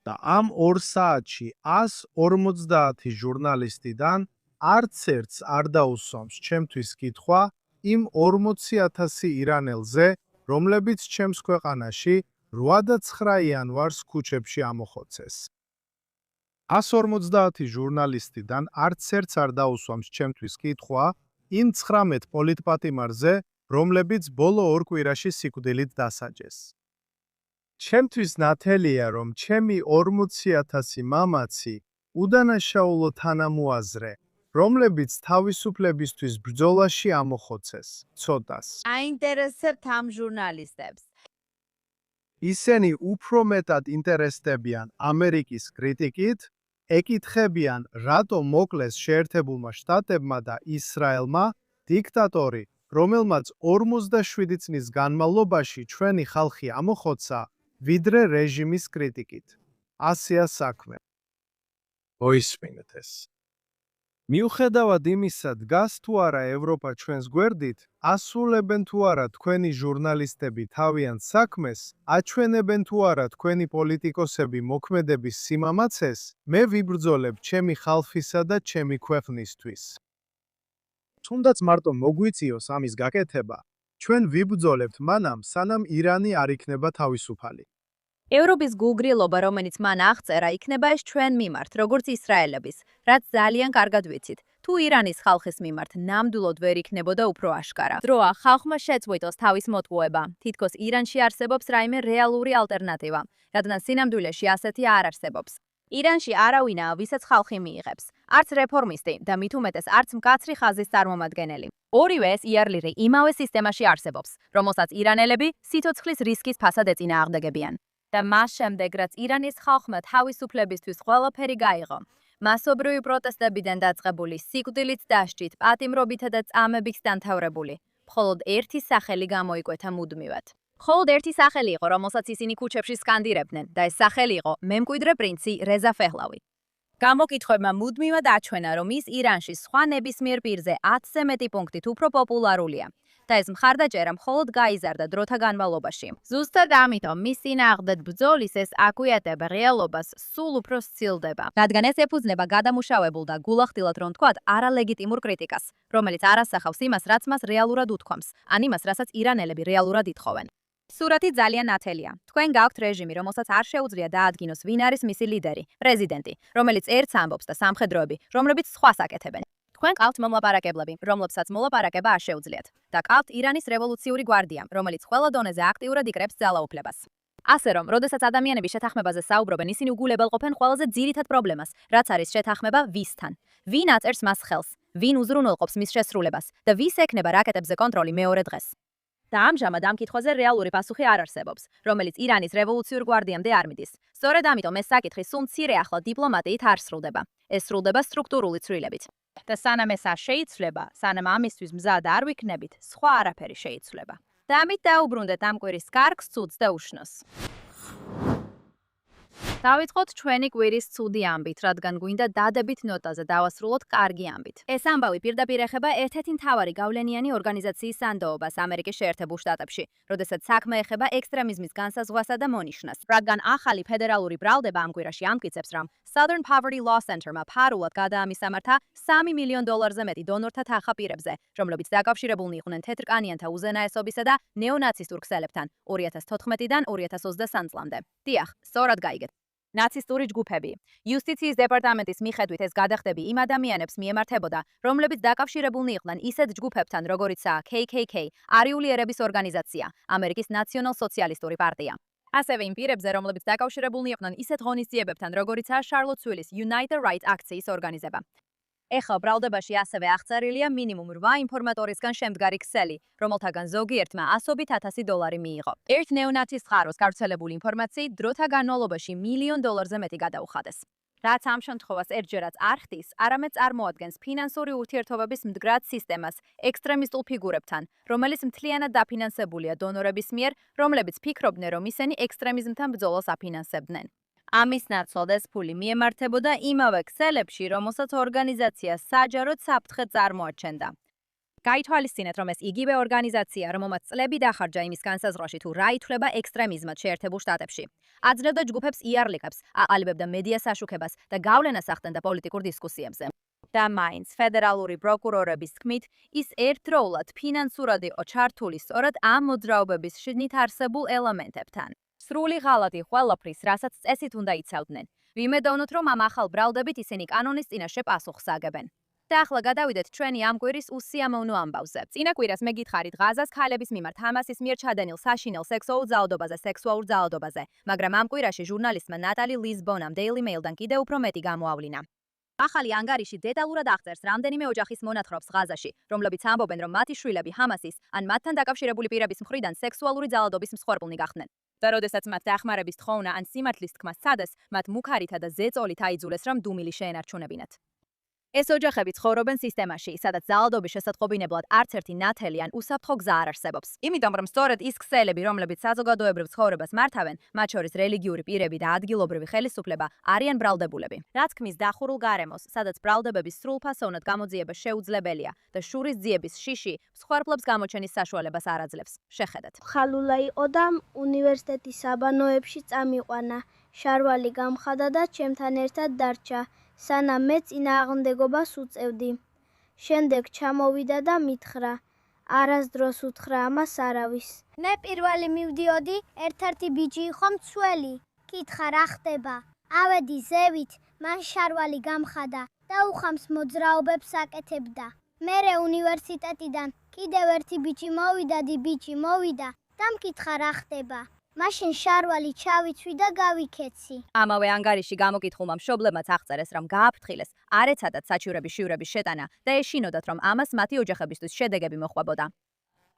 და ამ 2 საათში 150 ჟურნალისტიდან არც ერთს არ დაუსვამს ჩემთვის კითხვა იმ 40,000 ირანელზე, რომლებიც ჩემს ქვეყანაში 8 და 9 იანვარს ქუჩებში ამოხოცეს. 150 ჟურნალისტიდან არც ერთს არ დაუსვამს ჩემთვის კითხვა იმ 19 პოლიტპატიმარზე, რომლებიც ბოლო 2 კვირაში სიკვდილით დასაჯეს. ჩემთვის ნათელია, რომ ჩემი 40,000 მამაცი უდანაშაულო თანამოაზრე, რომლებიც თავისუფლებისთვის ბრძოლაში ამოხოცეს, ცოტას. აინტერესებთ ამ ჟურნალისტებს. ისინი უფრო მეტად ინტერესდებიან ამერიკის კრიტიკით, ეკითხებიან, რატო მოკლეს შეერთებულმა შტატებმა და ისრაელმა დიქტატორი, რომელმაც 47 წლის განმავლობაში ჩვენი ხალხი ამოხოცა, ვიდრე რეჟიმის კრიტიკით. ასეა საქმე. მოისმინეთ ეს. მიუხედავად იმისა, დგას თუ არა ევროპა ჩვენს გვერდით, ასრულებენ თუ არა თქვენი ჟურნალისტები თავიანთ საქმეს, აჩვენებენ თუ არა თქვენი პოლიტიკოსები მოქმედების სიმამაცეს, მე ვიბრძოლებ ჩემი ხალხისა და ჩემი ქვეყნისთვის. თუნდაც მარტო მოგვიწიოს ამის გაკეთება, ჩვენ ვიბრძოლებთ მანამ, სანამ ირანი არ იქნება თავისუფალი. ევროპის გულგრილობა, რომელიც მან აღწერა, იქნება ეს ჩვენ მიმართ, როგორც ისრაელების, რაც ძალიან კარგად ვიცით. თუ ირანის ხალხის მიმართ ნამდვილად ვერ იქნებოდა უფრო აშკარა. დროა ხალხმა შეწყვიტოს თავის მოტყუება. თითქოს ირანში არსებობს რაიმე რეალური ალტერნატივა, რადგან სინამდვილეში ასეთი არ არსებობს. ირანში არავინაა, ვისაც ხალხი მიიღებს. არც რეფორმისტი და მით უმეტეს არც მკაცრი ხაზის წარმომადგენელი. ორივე ეს იარლი იმავე სისტემაში არსებობს, რომელსაც ირანელები სიცოცხლის რისკის ფასად ეწინააღმდეგებიან. და მას შემდეგ, რაც ირანის ხალხმა თავისუფლებისთვის ყველაფერი გაიღო, მასობრივი პროტესტებიდან დაწყებული, სიკვდილით დასჯით, პატიმრობითა და წამებით დამთავრებული, მხოლოდ ერთი სახელი გამოიკვეთა მუდმივად. მხოლოდ ერთი სახელი იყო, რომელსაც ისინი ქუჩებში სკანდირებდნენ და ეს სახელი იყო მემკვიდრე პრინცი რეზა ფეჰლავი. გამოკითხვებმა მუდმივად აჩვენა, რომ ის ირანში სხვა ნებისმიერ პირზე 10-ზე მეტი პუნქტით უფრო პოპულარულია და ეს მხარდაჭერა მხოლოდ გაიზარდა დროთა განმავლობაში. ზუსტად ამიტომ მის წინააღმდეგ ბრძოლის ეს აკვიატება რეალობას სულ უფრო სცილდება. რადგან ეს ეფუძნება გადამუშავებულ და გულახდილად რომ თქვათ არალეგიტიმურ კრიტიკას, რომელიც არ ასახავს იმას, რაც მას რეალურად უთქვამს, ან იმას, რასაც ირანელები რეალურად ითხოვენ. სურათი ძალიან ნათელია. თქვენ გაქვთ რეჟიმი, რომელსაც არ შეუძლია დაადგინოს, ვინ არის მისი ლიდერი, პრეზიდენტი, რომელიც ერთს ამბობს და სამხედროები, რომლებიც სხვას აკეთებენ. თქვენ ყავთ მომლაპარაკებლები, რომლებსაც მოლაპარაკება არ შეუძლიათ. და ყავთ ირანის რევოლუციური გვარდია, რომელიც ყველა დონეზე აქტიურად იკრებს ძალაუფლებას. ასე რომ, როდესაც ადამიანები შეთანხმებაზე საუბრობენ, ისინი უგულებელყოფენ ყველაზე ძირითად პრობლემას, რაც არის შეთანხმება ვისთან. ვინ აწერს მას ხელს, ვინ უზრუნველყოფს მის შესრულებას და ვის ექნება რაკეტებზე კონტროლი მეორე დღეს. და ამჟამად ამ კითხვაზე რეალური პასუხი არ არსებობს, რომელიც ირანის რევოლუციურ გვარდიამდე არ მიდის. სწორედ ამიტომ ეს საკითხი სულ მცირე ახლა დიპლომატიით არ სრულდება. ეს სრულდება სტრუქტურული ცვლილებით. და სანამ ეს არ შეიცვლება, სანამ ამისთვის მზად არ ვიქნებით, სხვა არაფერი შეიცვლება. და ამით დაუბრუნდეთ ამ კვირის კარგს, ცუდს და უშნოს. დავიწყოთ ჩვენი კვირის ცუდი ამბით, რადგან გვინდა დადებით ნოტაზე დავასრულოთ კარგი ამბით. ეს ამბავი პირდაპირ ეხება ერთ-ერთი მთავარი გავლენიანი ორგანიზაციის სანდოობას ამერიკის შეერთებულ შტატებში, როდესაც საქმე ეხება ექსტრემიზმის განსაზღვასა და მონიშნას. რადგან ახალი ფედერალური ბრალდება ამ კვირაში ამტკიცებს, რომ Southern Poverty Law Center-მა ფარულად გადაამისამართა $3 მილიონ მეტი დონორთა თახაპირებზე, რომლებიც დაკავშირებულნი იყვნენ თეთრკანიანთა უზენაესობისა და ნეონაცისტურ ქსელებთან 2014-დან 2023 წლამდე. დიახ, სწორად გაიგეთ. ნაცისტური ჯგუფები. იუსტიციის დეპარტამენტის მიხედვით ეს გადახდები იმ ადამიანებს მიემართებოდა, რომლებიც დაკავშირებულნი იყვნენ ისეთ ჯგუფებთან, როგორიცაა KKK, არიული ერების ორგანიზაცია, ამერიკის ნაციონალ-სოციალისტური პარტია. ასევე იმ პირებზე, რომლებიც დაკავშირებულნი იყვნენ ისეთ ღონისძიებებთან, როგორიცაა შარლოტსვილის Unite the Right აქციის ორგანიზება. ეხლა ბრალდებაში ასევე აღწერილია მინიმუმ 8 ინფორმატორისგან შემდგარი ქსელი, რომელთაგან ზოგიერთმა $100,000 მიიღო. ერთ ნეონაცის წყაროს გავრცელებული ინფორმაციით დროთა განმავლობაში $1 მილიონ მეტი გადაუხადეს. რაც ამ შემთხვევას ერთჯერაც არ ხდის, არამედ წარმოადგენს ფინანსური ურთიერთობების მდგრად სისტემას ექსტრემისტულ ფიგურებთან, რომელიც მთლიანად დაფინანსებულია დონორების მიერ, რომლებიც ფიქრობდნენ, რომ ისინი ექსტრემიზმთან ბრძოლას აფინანსებდნენ. ამის ნაცვლად ეს ფული მიემართებოდა იმავე ქსელებში, რომელსაც ორგანიზაცია საჯაროდ საფრთხე წარმოაჩენდა. გაითვალისწინეთ, რომ ეს იგივე ორგანიზაცია, რომელმაც წლები დახარჯა იმის განსაზღვრაში, თუ რა ითვლება ექსტრემიზმად შეერთებულ შტატებში. აძლევდა ჯგუფებს იარლიკებს, აყალიბებდა მედიას აშუქებას და გავლენას ახდენდა პოლიტიკურ დისკუსიებზე. და მაინც ფედერალური პროკურორების თქმით, ის ერთდროულად ფინანსურად იყო ჩართული სწორად ამ მოძრაობების შიგნით არსებულ ელემენტებთან. სრული ღალატი ყველაფრის, რასაც წესით უნდა იცავდნენ. ვიმედოვნოთ, რომ ამ ახალ ბრალდებით ისინი კანონის წინაშე პასუხს აგებენ. და ახლა გადავიდეთ ჩვენი ამ კვირის უსიამოვნო ამბავზე. წინა კვირას მე გითხარით ღაზას ქალების მიმართ ჰამასის მიერ ჩადენილ საშინელ სექსუალურ ძალადობაზე, მაგრამ ამ კვირაში ჟურნალისტმა ნატალი ლიზბონამ Daily Mail-დან კიდევ უფრო მეტი გამოავლინა. ახალი ანგარიში დეტალურად აღწერს რამდენიმე ოჯახის მონათხრობს ღაზაში, რომლებიც ამბობენ, რომ მათი შვილები ჰამასის ან მათთან დაკავშირებული პირების მხრიდან სექსუალური ძალადობის მსხვერპლნი გახდნენ. და როდესაც მათ დახმარების თხოვნა ან სიმართლის თქმა სცადეს, მათ მუქარითა და ზეწოლით აიძულეს, რომ დუმილი შეენარჩუნებინათ. ეს ოჯახები ცხოვრობენ სისტემაში, სადაც ძალადობის შესატყობინებლად არც ერთი ნათელი ან უსაფრთხო გზა არ არსებობს. იმიტომ, რომ სწორედ ის ქსელები, რომლებიც საზოგადოებრივ ცხოვრებას მართავენ, მათ შორის რელიგიური პირები და ადგილობრივი ხელისუფლება, არიან ბრალდებულები. რაც ქმნის დახურულ გარემოს, სადაც ბრალდებების სრულფასოვნად გამოძიება შეუძლებელია და შურის ძიების შიში მსხვერპლებს გამოჩენის საშუალებას არ აძლევს. შეხედეთ. ხალულა იყო და უნივერსიტეტის საბანოებში წამიყვანა. შარვალი გამხადა და ჩემთან ერთად დარჩა. სანამ მე წინააღმდეგობას უწევდი. შემდეგ ჩამოვიდა და მითხრა. არასდროს უთხრა ამას არავის. მე პირველი მივდიოდი, ერთ-ერთი ბიჭი იყო მცველი. კითხა რა ხდება? ავედი ზევით, მან შარვალი გამხადა და უხამს მოძრაობებს აკეთებდა. მერე უნივერსიტეტიდან კიდევ ერთი ბიჭი მოვიდა და მკითხა რა ხდება. მაშინ შარვალი ჩავიცვი და გავიქეცი. ამავე ანგარიში გამოკითხულმა მშობლებმაც აღწერეს, რომ გააფრთხილეს, არ ეცადათ საჩივრების შივრების შეტანა და ეშინოდათ, რომ ამას მათი ოჯახებისთვის შედეგები მოჰყვებოდა.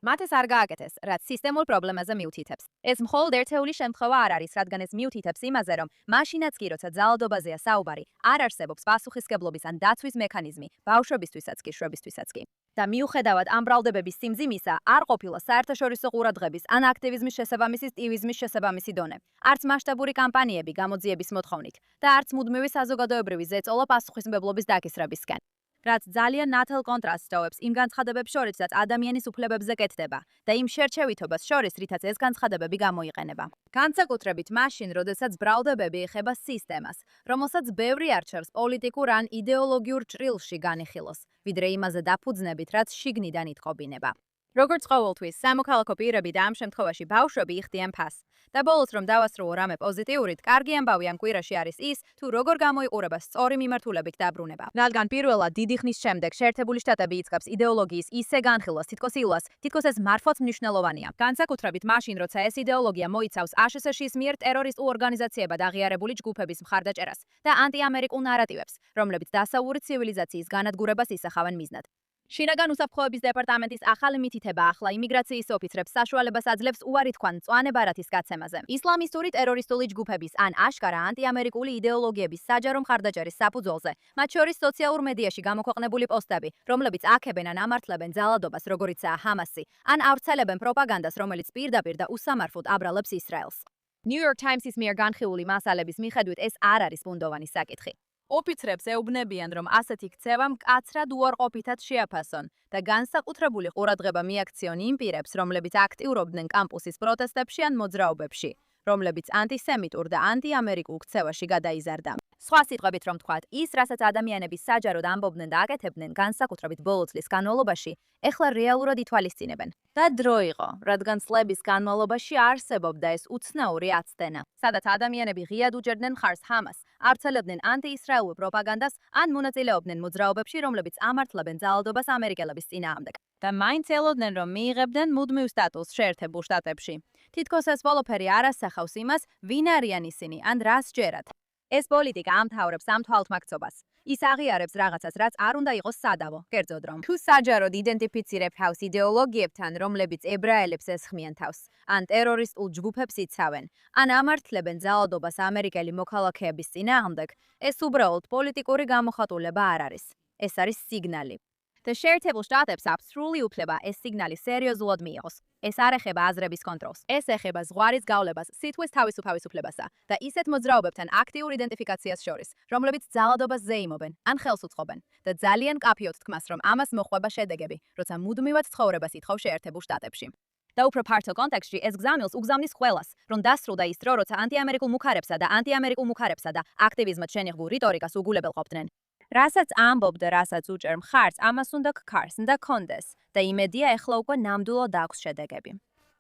მათ ეს არ გააკეთეს, რაც სისტემურ პრობლემაზე მიუთითებს. ეს მხოლოდ ერთეული შემთხვევა არ არის, რადგან ეს მიუთითებს იმაზე, რომ მაშინაც კი, როცა ძალადობაზეა საუბარი, არ არსებობს პასუხისგებლობის ან დაცვის მექანიზმი, ბავშვებისთვისაც კი, შვებისთვისაც კი. და მიუხედავად ამ ბრალდებების სიმძიმისა, არ ყოფილა საერთაშორისო ყურადღების ან აქტივიზმის შესაბამისი სტივიზმის შესაბამისი დონე. არც მასშტაბური კამპანიები გამოძიების მოთხოვნით და არც მუდმივი საზოგადოებრივი ზეწოლა პასუხისმგებლობის დაკისრებისკენ. რაც ძალიან ნათელ კონტრასტს ტოვებს იმ განცხადებებს შორის, რაც ადამიანის უფლებებზე კეთდება და იმ შერჩევითობას შორის, რითაც ეს განცხადებები გამოიყენება. განსაკუთრებით მაშინ, როდესაც ბრალდებები ეხება სისტემას, რომელსაც ბევრი არჩევს პოლიტიკურ ან იდეოლოგიურ ჭრილში განიხილოს, ვიდრე იმაზე დაფუძნებით, რაც შიგნიდან იტყობინება. როგორც ყოველთვის, სამოქალაქო პირები და ამ შემთხვევაში ბავშვები იხდიან ფასს. და ბოლოს რომ დავასრულო რამე პოზიტიურით, კარგი ამბავი ამ კვირაში არის ის, თუ როგორ გამოიყურება სწორი მიმართულებით დაბრუნება. რადგან პირველად დიდი ხნის შემდეგ შეერთებული შტატები იწყებს იდეოლოგიის ისე განხილვას, თითქოს ილვას, თითქოს ეს მართლაც მნიშვნელოვანია. განსაკუთრებით მაშინ, როცა ეს იდეოლოგია მოიცავს აშშ-ის მიერ ტერორისტულ ორგანიზაციებად აღიარებული ჯგუფების მხარდაჭერას და ანტიამერიკულ ნარატივებს, რომლებიც დასავლური ცივილიზაციის განადგურებას ისახავენ მიზნად. შინაგან უსაფრთხოების დეპარტამენტის ახალი მითითება ახლა იმიგრაციის ოფიცრებს საშუალებას აძლევს უარი თქვან მწვანე ბარათის გაცემაზე. ისლამისტური ტერორისტული ჯგუფების ან აშკარა ანტიამერიკული იდეოლოგიების საჯარო მხარდაჭერის საფუძველზე, მათ შორის სოციალურ მედიაში გამოქვეყნებული პოსტები, რომლებიც აქებენ ან ამართლებენ ძალადობას, როგორიცაა ჰამასი, ან ავრცელებენ პროპაგანდას, რომელიც პირდაპირ და უსამართლოდ აბრალებს ისრაელს. New York Times-ის მიერ განხილული მასალების მიხედვით ეს არ არის ბუნდოვანი საკითხი. ოფიცრებს ეუბნებიან, რომ ასეთი ქცევა მკაცრად უარყოფითად შეაფასონ და განსაკუთრებული ყურადღება მიაქციონ იმ პირებს, რომლებიც აქტიურობდნენ კამპუსის პროტესტებში ან მოძრაობებში, რომლებიც ანტისემიტურ და ანტიამერიკულ ქცევაში გადაიზარდა. სხვა სიტყვებით რომ ვთქვათ, ის, რასაც ადამიანები საჯაროდ ამბობდნენ და აკეთებდნენ განსაკუთრებით ბოლო წლის განმავლობაში, ეხლა რეალურად ითვალისწინებენ. და დრო იყო, რადგან წლების განმავლობაში არსებობდა ეს უცნაური აცდენა, სადაც ადამიანები ღიად უჯერდნენ ხარს ჰამას, ავრცელებდნენ ანტიისრაელურ პროპაგანდას ან მონაწილეობდნენ მოძრაობებში, რომლებიც ამართლებენ ძალადობას ამერიკელების წინააღმდეგ. და მაინც ელოდნენ, რომ მიიღებდნენ მუდმივ სტატუსს შეერთებულ შტატებში. თითქოს ეს ყველაფერი არ ასახავს იმას, ვინ არიან ისინი ან რას ჯერათ. ეს პოლიტიკა ამთავრებს ამ თვალთმაქცობას. ის აღიარებს რაღაცას, რაც არ უნდა იყოს სადავო, კერძოდ რომ თუ საჯაროდ იდენტიფიცირებ თავს იდეოლოგიებთან, რომლებიც ებრაელებს ესხმიან თავს, ან ტერორისტულ ჯგუფებს იცავენ, ან ამართლებენ ძალადობას ამერიკელი მოქალაქეების წინააღმდეგ, ეს უბრალოდ პოლიტიკური გამოხატულება არ არის. ეს არის სიგნალი. და შეერთებულ შტატებს აქვს სრული უფლება ეს სიგნალი სერიოზულად მიიღოს. ეს არ ეხება აზრების კონტროლს. ეს ეხება ზღვარის გავლებას, სიტყვის თავისუფლებასა და ისეთ მოძრაობებთან აქტიურ იდენტიფიკაციას შორის, რომლებიც ძალადობას ზეიმობენ ან ხელს უწყობენ და ძალიან კაფიოდ თქმას, რომ ამას მოჰყვება შედეგები, როცა მუდმივად ცხოვრებას ითხოვ შეერთებულ შტატებში. და უფრო ფართო კონტექსტში ეს გზავნილს უგზავნის ყველას, რომ დასრულდა ის დრო, როცა ანტიამერიკულ მუქარებსა და აქტივიზმად შენიღბულ რიტორიკას უგულებელყოფდნენ. რასაც ამბობ და რასაც უჭერ მხარს, ამას უნდა გქარს და კონდეს და იმედია ეხლა უკვე ნამდვილად აქვს შედეგები.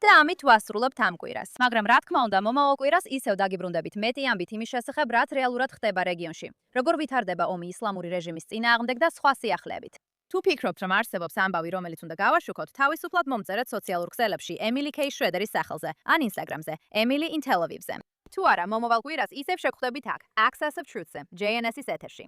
და ამით ვასრულებთ ამ კვირას. მაგრამ რა თქმა უნდა, მომავალ კვირას ისევ დაგიბრუნდებით მეტი ამბით იმის შესახებ, რაც რეალურად ხდება რეგიონში. როგორ ვითარდება ომი ისლამური რეჟიმის წინააღმდეგ და სხვა სიახლეებით. თუ ფიქრობთ, რომ არსებობს ამბავი, რომელიც უნდა გავაშუქოთ, თავისუფლად მომწერეთ სოციალურ ქსელებში Emily K. Schroederის სახელზე ან Instagram-ზე Emily in Tel Aviv-ზე. თუ არა, მომავალ კვირას ისევ შეგხვდებით აქ, Access of Truth-ზე, JNS-ის ეთერში.